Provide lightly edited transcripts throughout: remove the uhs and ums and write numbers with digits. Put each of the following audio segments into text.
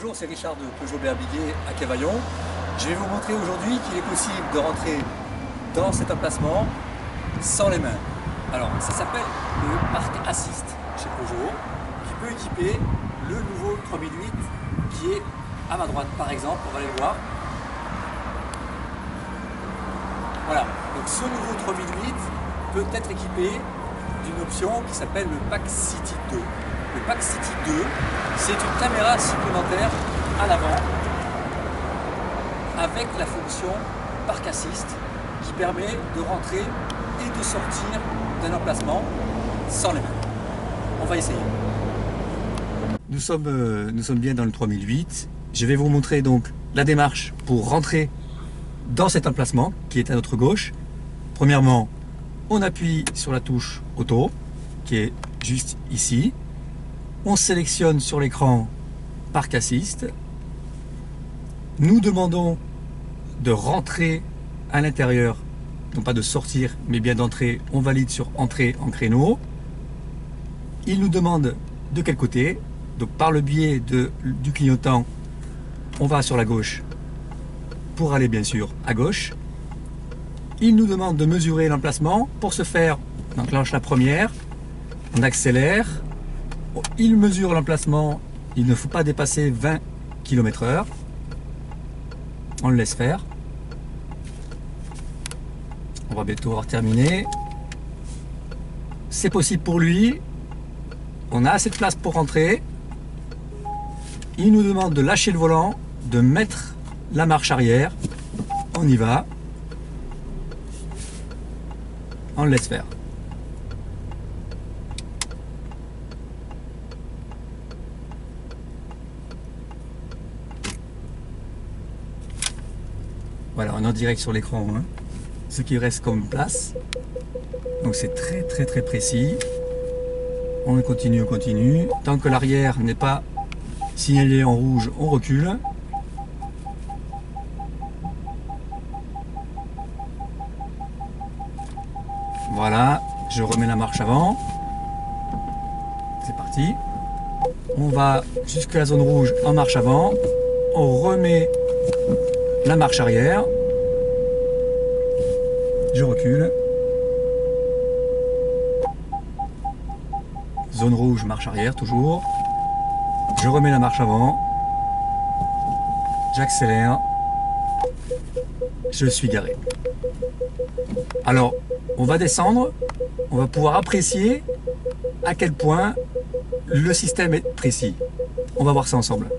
Bonjour, c'est Richard de Peugeot Berbiguet à Cavaillon. Je vais vous montrer aujourd'hui qu'il est possible de rentrer dans cet emplacement sans les mains. Alors, ça s'appelle le Park Assist chez Peugeot, qui peut équiper le nouveau 3008 qui est à ma droite par exemple, on va aller le voir. Voilà, donc ce nouveau 3008 peut être équipé d'une option qui s'appelle le Park City 2. Le Park City 2, c'est une caméra supplémentaire à l'avant avec la fonction Park Assist qui permet de rentrer et de sortir d'un emplacement sans les mains. On va essayer. Nous sommes bien dans le 3008. Je vais vous montrer donc la démarche pour rentrer dans cet emplacement qui est à notre gauche. Premièrement, on appuie sur la touche auto qui est juste ici. On sélectionne sur l'écran Park Assist. Nous demandons de rentrer à l'intérieur, non pas de sortir, mais bien d'entrer. On valide sur Entrée en créneau. Il nous demande de quel côté. Donc par le biais du clignotant, on va sur la gauche pour aller bien sûr à gauche. Il nous demande de mesurer l'emplacement. Pour ce faire, on enclenche la première, on accélère. Il mesure l'emplacement, il ne faut pas dépasser 20 km/h. On le laisse faire. On va bientôt avoir terminé. C'est possible pour lui. On a assez de place pour rentrer. Il nous demande de lâcher le volant, de mettre la marche arrière. On y va. On le laisse faire. Voilà, on est en direct sur l'écran, hein, ce qui reste comme place. Donc c'est très précis. On continue, on continue. Tant que l'arrière n'est pas signalé en rouge, on recule. Voilà, je remets la marche avant. C'est parti. On va jusqu'à la zone rouge en marche avant. On remet la marche arrière. Je recule. Zone rouge, marche arrière toujours. Je remets la marche avant. J'accélère. Je suis garé. Alors, on va descendre. On va pouvoir apprécier à quel point le système est précis. On va voir ça ensemble.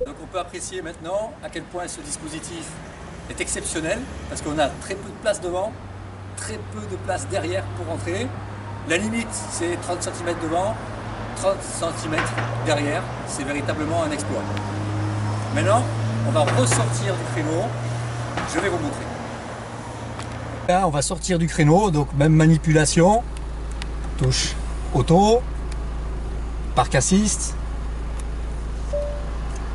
Donc on peut apprécier maintenant à quel point ce dispositif est exceptionnel parce qu'on a très peu de place devant, très peu de place derrière pour rentrer. La limite c'est 30 cm devant, 30 cm derrière, c'est véritablement un exploit. Maintenant on va ressortir du créneau, je vais vous montrer. Là on va sortir du créneau, donc même manipulation, touche auto, Park Assist.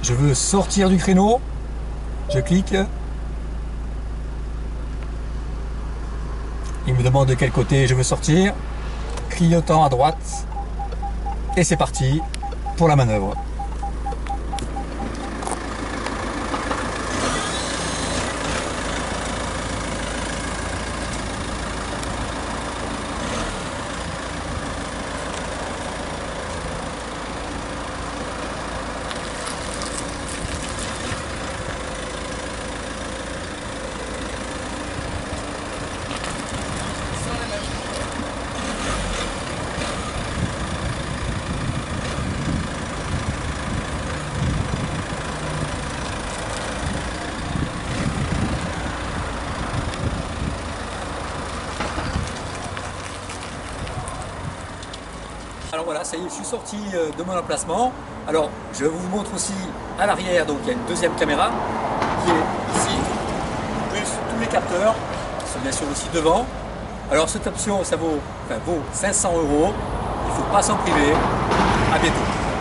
Je veux sortir du créneau, je clique. Il me demande de quel côté je veux sortir. Clignotant à droite. Et c'est parti pour la manœuvre. Alors voilà, ça y est, je suis sorti de mon emplacement. Alors, je vous montre aussi à l'arrière, donc il y a une deuxième caméra qui est ici, plus tous les capteurs, qui sont bien sûr aussi devant. Alors cette option, ça vaut 500 €. Il ne faut pas s'en priver. À bientôt.